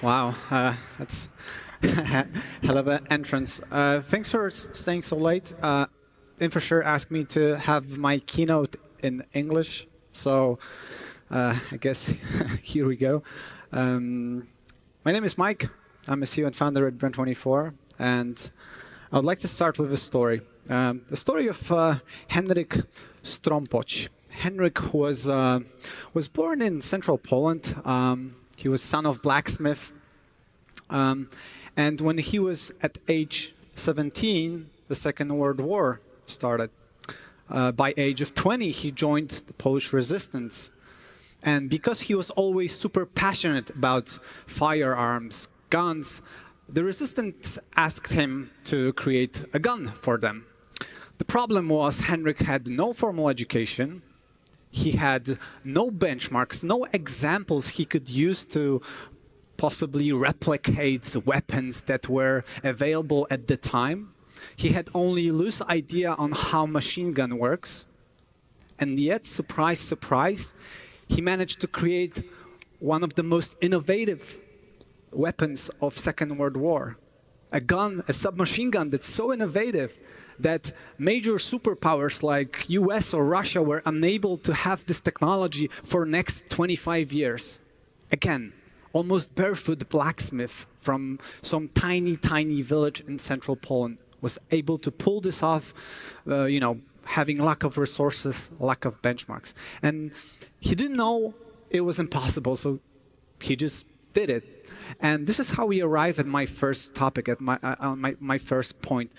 Wow, that's hell of an entrance. Thanks for staying so late. Infoshare asked me to have my keynote in English, so I guess here we go. My name is Mike. I'm a CEO and founder at Brand24, and I would like to start with a story. The story of Henryk Strompoch. Henryk was born in central Poland. He was son of blacksmith. And when he was at age 17, the Second World War started. By age of 20, he joined the Polish resistance. And because he was always super passionate about firearms, guns, the resistance asked him to create a gun for them. The problem was Henryk had no formal education. He had no benchmarks, no examples he could use to possibly replicate weapons that were available at the time. He had only a loose idea on how machine gun works. And yet, surprise, surprise, he managed to create one of the most innovative weapons of Second World War. A gun, a submachine gun that's so innovative that major superpowers like US or Russia were unable to have this technology for the next 25 years. Again, almost barefoot blacksmith from some tiny, tiny village in central Poland was able to pull this off, having lack of resources, lack of benchmarks. And he didn't know it was impossible, so he just did it. And this is how we arrive at my first topic, at my first point.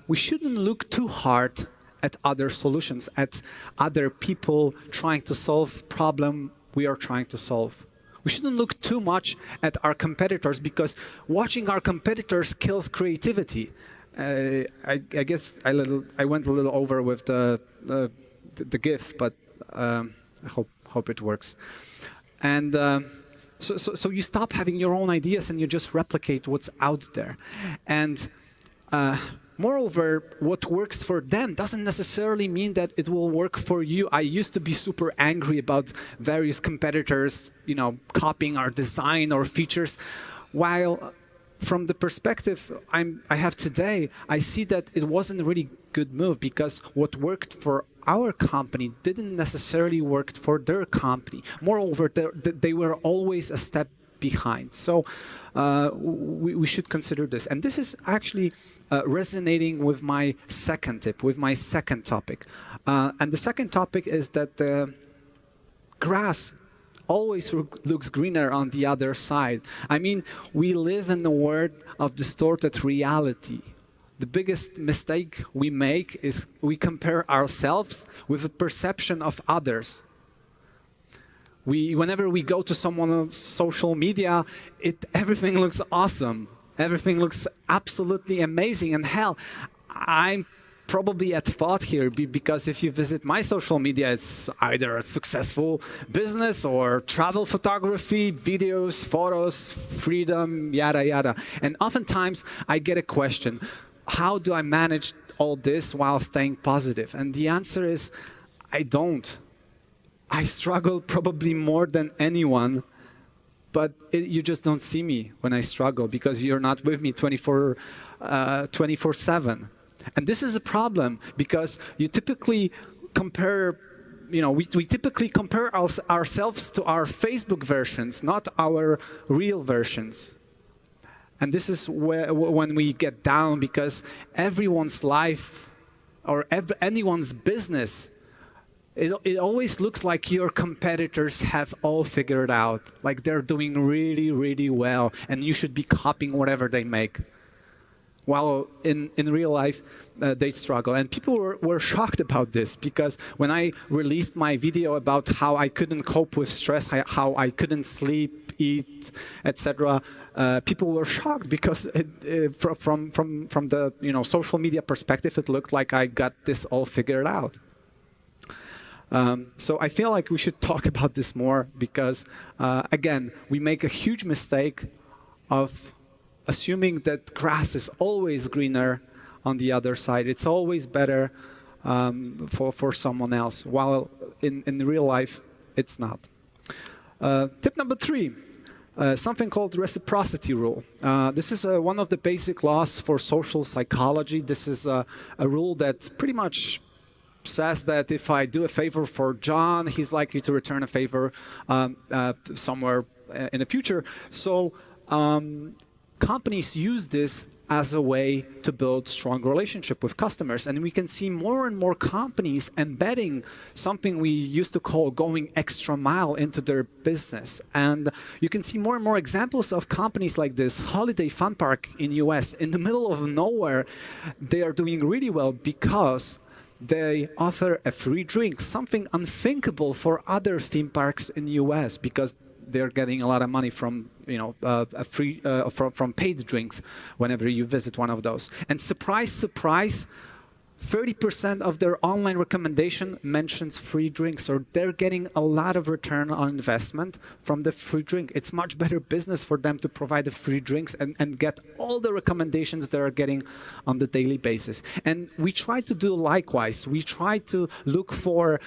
We shouldn't look too hard at other solutions, at other people trying to solve the problem we are trying to solve. We shouldn't look too much at our competitors, because watching our competitors kills creativity. I guess I went a little over with the GIF, but I hope it works. And so you stop having your own ideas and you just replicate what's out there. And moreover, what works for them doesn't necessarily mean that it will work for you. I used to be super angry about various competitors, copying our design or features, while from the perspective I have today, I see that it wasn't a really good move, because what worked for our company didn't necessarily work for their company. Moreover, they were always a step behind. So we should consider this. And this is actually resonating with my second tip, with my second topic. And the second topic is that the grass always looks greener on the other side. I mean, we live in a world of distorted reality. The biggest mistake we make is we compare ourselves with the perception of others. Whenever we go to someone on social media, everything looks awesome. Everything looks absolutely amazing. And hell, I'm probably at fault here, because if you visit my social media, it's either a successful business or travel photography, videos, photos, freedom, yada, yada. And oftentimes I get a question, how do I manage all this while staying positive? And the answer is, I don't. I struggle probably more than anyone, but you just don't see me when I struggle, because you're not with me 24/7. And this is a problem, because you typically compare, we typically compare ourselves to our Facebook versions, not our real versions. And this is when we get down, because everyone's life or anyone's business, it always looks like your competitors have all figured out, like they're doing really, really well, and you should be copying whatever they make. While in real life, they struggle. And people were shocked about this, because when I released my video about how I couldn't cope with stress, how I couldn't sleep, eat, etc., people were shocked, because from the social media perspective, it looked like I got this all figured out. So I feel like we should talk about this more, because, again, we make a huge mistake of assuming that grass is always greener on the other side. It's always better for someone else, while in real life, it's not. Tip number 3, something called Reciprocity Rule. This is one of the basic laws for social psychology. This is a rule that pretty much says that if I do a favor for John, he's likely to return a favor somewhere in the future. So companies use this as a way to build strong relationship with customers. And we can see more and more companies embedding something we used to call going extra mile into their business. And you can see more and more examples of companies like this. Holiday Fun Park in US, in the middle of nowhere, they are doing really well because they offer a free drink, something unthinkable for other theme parks in the US, because they're getting a lot of money from, from paid drinks whenever you visit one of those. And surprise, surprise, 30% of their online recommendation mentions free drinks, or they're getting a lot of return on investment from the free drink. It's much better business for them to provide the free drinks and get all the recommendations they're getting on the daily basis. And we try to do likewise. We try to look for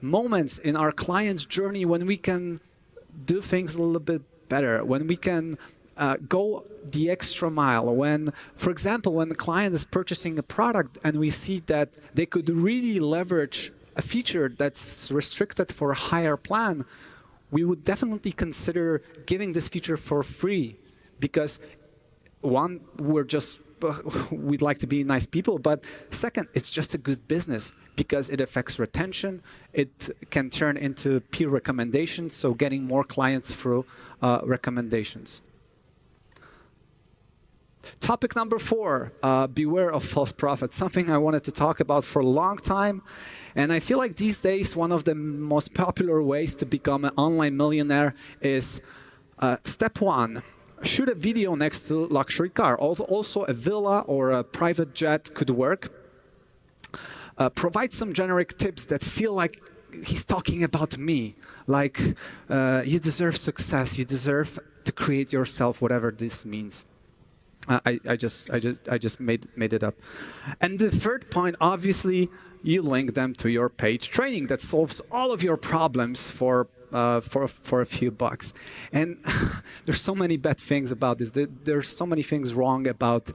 moments in our client's journey when we can do things a little bit better, when we can go the extra mile. When, for example, when the client is purchasing a product and we see that they could really leverage a feature that's restricted for a higher plan, we would definitely consider giving this feature for free, because one, we'd like to be nice people, but second, it's just a good business because it affects retention. It can turn into peer recommendations, so getting more clients through recommendations. Topic number 4, beware of false prophets, something I wanted to talk about for a long time. And I feel like these days, one of the most popular ways to become an online millionaire is step 1, shoot a video next to luxury car. Also, a villa or a private jet could work. Provide some generic tips that feel like he's talking about me, like you deserve success, you deserve to create yourself, whatever this means. I just made it up. And the third point, obviously, you link them to your paid training that solves all of your problems for a few bucks. And there's so many bad things about this. There's so many things wrong about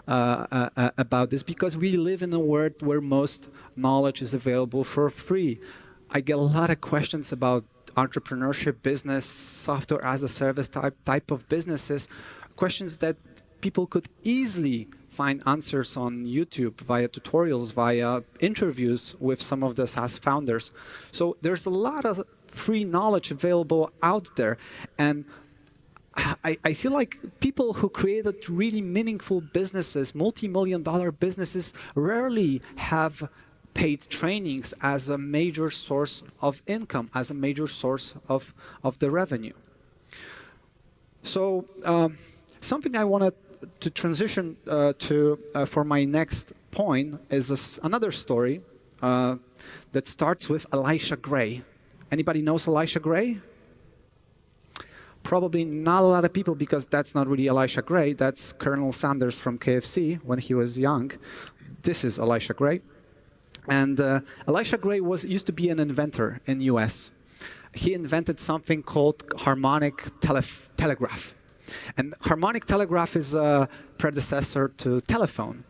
this, because we live in a world where most knowledge is available for free. I get a lot of questions about entrepreneurship, business, software as a service type of businesses, questions that people could easily find answers on YouTube via tutorials, via interviews with some of the SaaS founders. So there's a lot of free knowledge available out there. And I feel like people who created really meaningful businesses, multi-million-dollar businesses, rarely have paid trainings as a major source of income, as a major source of the revenue. So something I wanted to transition to for my next point is another story that starts with Elisha Gray. Anybody knows Elisha Gray? Probably not a lot of people, because that's not really Elisha Gray. That's Colonel Sanders from KFC when he was young. This is Elisha Gray. And Elisha Gray used to be an inventor in the US. He invented something called harmonic telegraph. And harmonic telegraph is a predecessor to telephone.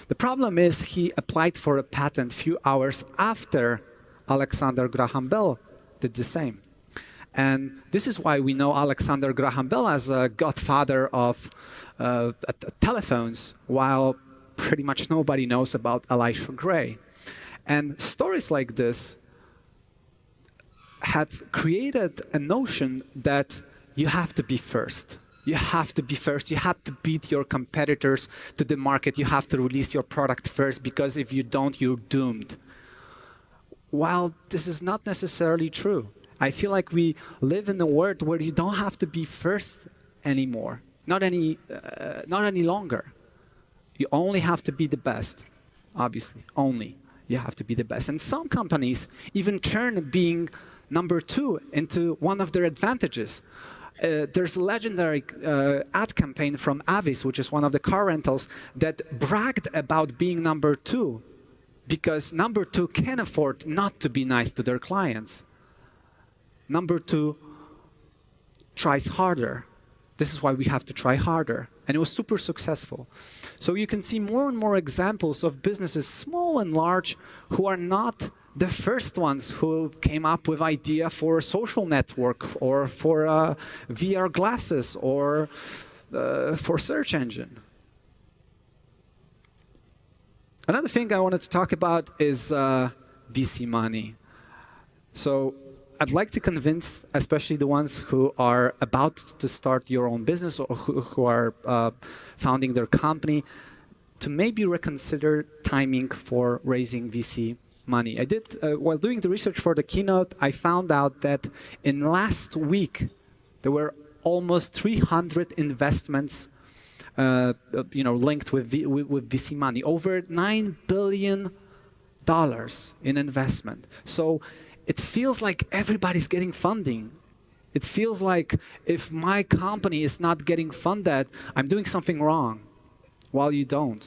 The problem is he applied for a patent a few hours after Alexander Graham Bell did the same. And this is why we know Alexander Graham Bell as a godfather of telephones, while pretty much nobody knows about Elisha Gray. And stories like this have created a notion that you have to be first. You have to be first. You have to beat your competitors to the market. You have to release your product first, because if you don't, you're doomed. While this is not necessarily true, I feel like we live in a world where you don't have to be first anymore, not any longer. You only have to be the best, obviously, only. You have to be the best. And some companies even turn being number 2 into one of their advantages. There's a legendary ad campaign from Avis, which is one of the car rentals, that bragged about being number 2, because number 2 can afford not to be nice to their clients. Number 2 tries harder. This is why we have to try harder. And it was super successful. So you can see more and more examples of businesses, small and large, who are not the first ones who came up with idea for a social network or for VR glasses or for search engine. Another thing I wanted to talk about is VC money. So I'd like to convince, especially the ones who are about to start your own business or who are founding their company, to maybe reconsider timing for raising VC money. I did, while doing the research for the keynote, I found out that in last week, there were almost 300 investments linked with VC money, over $9 billion in investment. So it feels like everybody's getting funding. It feels like if my company is not getting funded, I'm doing something wrong, while you don't.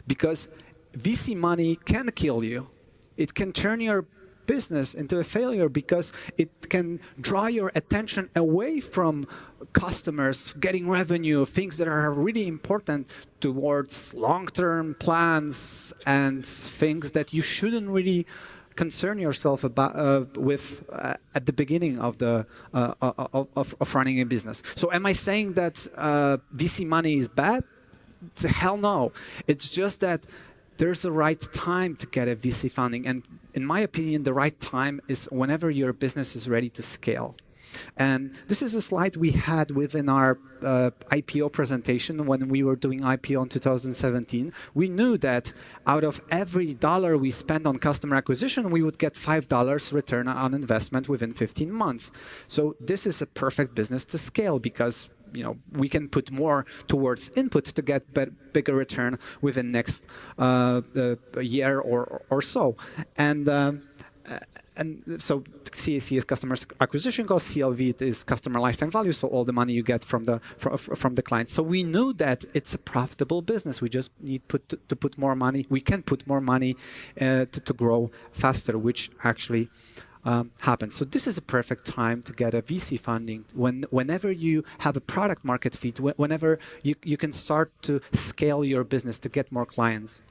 Because VC money can kill you. It can turn your business into a failure because it can draw your attention away from customers, getting revenue, things that are really important, towards long-term plans and things that you shouldn't really concern yourself about with at the beginning of the of running a business. So am I saying that VC money is bad? Hell no. It's just that there's a right time to get a VC funding, and in my opinion, the right time is whenever your business is ready to scale. And this is a slide we had within our IPO presentation when we were doing IPO in 2017. We knew that out of every dollar we spend on customer acquisition, we would get $5 return on investment within 15 months. So this is a perfect business to scale because we can put more towards input to get bigger return within next year or so. And so CAC is customer acquisition cost, CLV is customer lifetime value, so all the money you get from the client. So we knew that it's a profitable business. We just need to put more money. We can put more money to grow faster, which actually happens. So this is a perfect time to get a VC funding whenever you have a product market fit, whenever you can start to scale your business to get more clients.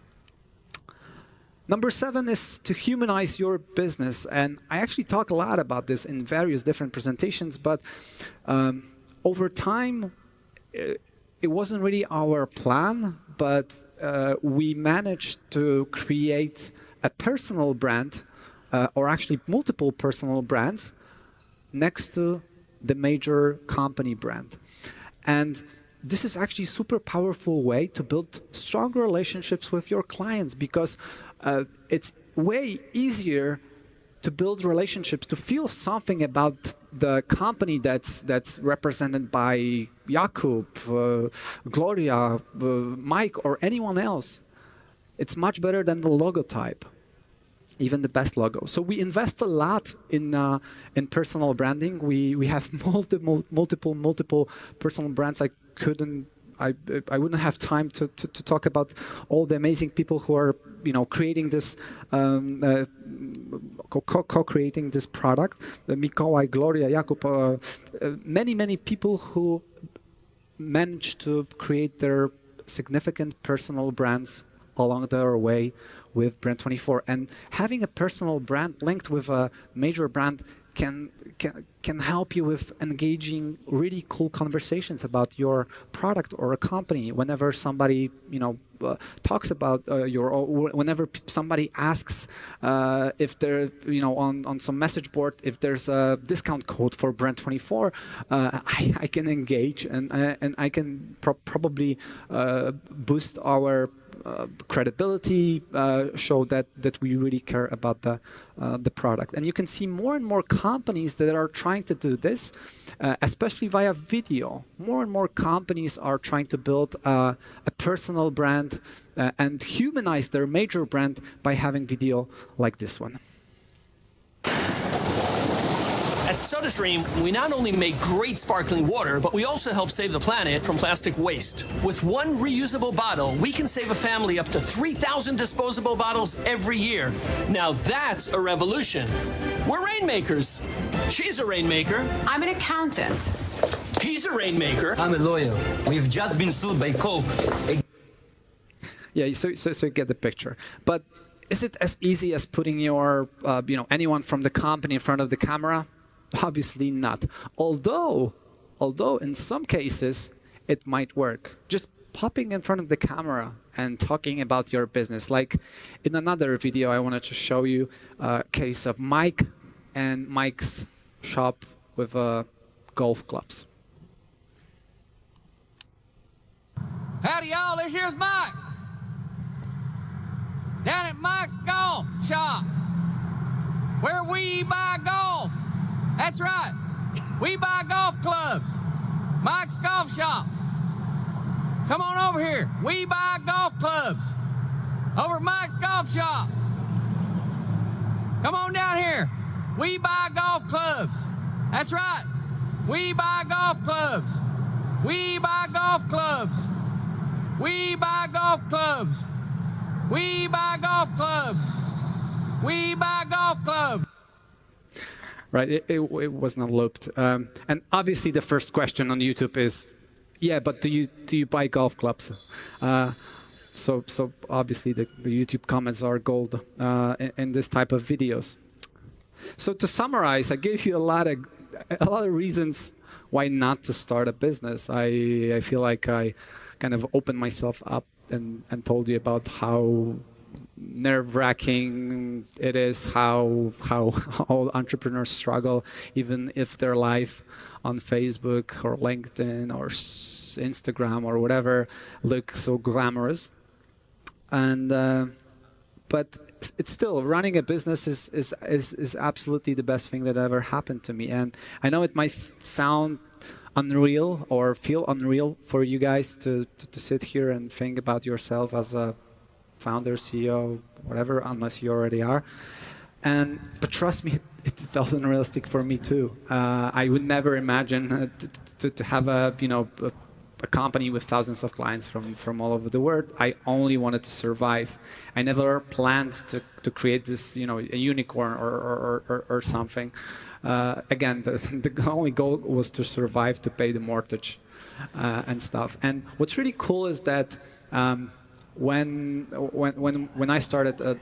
Number 7 is to humanize your business. And I actually talk a lot about this in various different presentations, but over time, it wasn't really our plan, but we managed to create a personal brand, or actually multiple personal brands, next to the major company brand. And this is actually a super powerful way to build stronger relationships with your clients, because it's way easier to build relationships, to feel something about the company that's represented by Jakub, Gloria, Mike, or anyone else. It's much better than the logo type, even the best logo. So we invest a lot in personal branding. We have multiple personal brands. I wouldn't have time to talk about all the amazing people who are creating this, co-creating this product. Mikołaj, Gloria, Jakub, many people who managed to create their significant personal brands along their way with Brand24. And having a personal brand linked with a major brand can help you with engaging really cool conversations about your product or a company. Whenever somebody talks about whenever somebody asks if they're on some message board if there's a discount code for Brand24, I can engage and I can probably boost our credibility, show that we really care about the product. And you can see more and more companies that are trying to do this, especially via video. More and more companies are trying to build a personal brand and humanize their major brand by having video like this one. At SodaStream, we not only make great sparkling water, but we also help save the planet from plastic waste. With one reusable bottle, we can save a family up to 3,000 disposable bottles every year. Now that's a revolution. We're rainmakers. She's a rainmaker. I'm an accountant. He's a a rainmaker. I'm a lawyer. We've just been sued by Coke. Yeah, so you get the picture. But is it as easy as putting your, anyone from the company in front of the camera? Obviously not. Although in some cases, it might work. Just popping in front of the camera and talking about your business. Like in another video, I wanted to show you a case of Mike and Mike's shop with golf clubs. Howdy, y'all. This here's Mike. Down at Mike's golf shop, where we buy golf. That's right. We buy golf clubs. Mike's golf shop. Come on over here. We buy golf clubs. Over at Mike's golf shop. Come on down here. We buy golf clubs. That's right. We buy golf clubs. We buy golf clubs. We buy golf clubs. We buy golf clubs. We buy golf clubs. Right, it was not looped. And obviously the first question on YouTube is, yeah, but do you buy golf clubs? So obviously the YouTube comments are gold in this type of videos. So to summarize, I gave you a lot of reasons why not to start a business. I feel like I kind of opened myself up and told you about how nerve-wracking it is, how all entrepreneurs struggle, even if their life on Facebook or LinkedIn or Instagram or whatever looks so glamorous. And but it's still, running a business is absolutely the best thing that ever happened to me. And I know it might sound unreal or feel unreal for you guys to sit here and think about yourself as a founder, CEO, whatever, unless you already are. But trust me, it felt unrealistic for me too. I would never imagine to have a company with thousands of clients from all over the world. I only wanted to survive. I never planned to create this, a unicorn or something. Again, the only goal was to survive, to pay the mortgage and stuff. And what's really cool is that when I started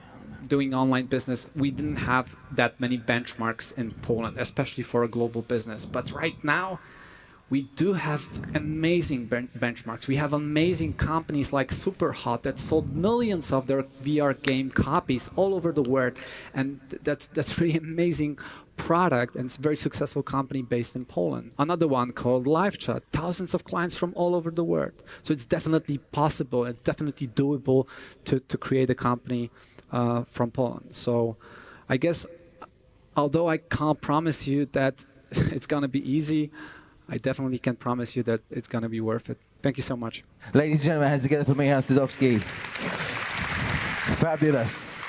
doing online business, we didn't have that many benchmarks in Poland, especially for a global business. But right now, we do have amazing benchmarks. We have amazing companies like Superhot that sold millions of their VR game copies all over the world, and that's really amazing product, and it's a very successful company based in Poland. Another one called LiveChat, thousands of clients from all over the world. So it's definitely possible and definitely doable to create a company from Poland. So I guess, although I can't promise you that it's going to be easy, I definitely can promise you that it's going to be worth it. Thank you so much. Ladies and gentlemen, hands together for Michał Sadowski. Fabulous.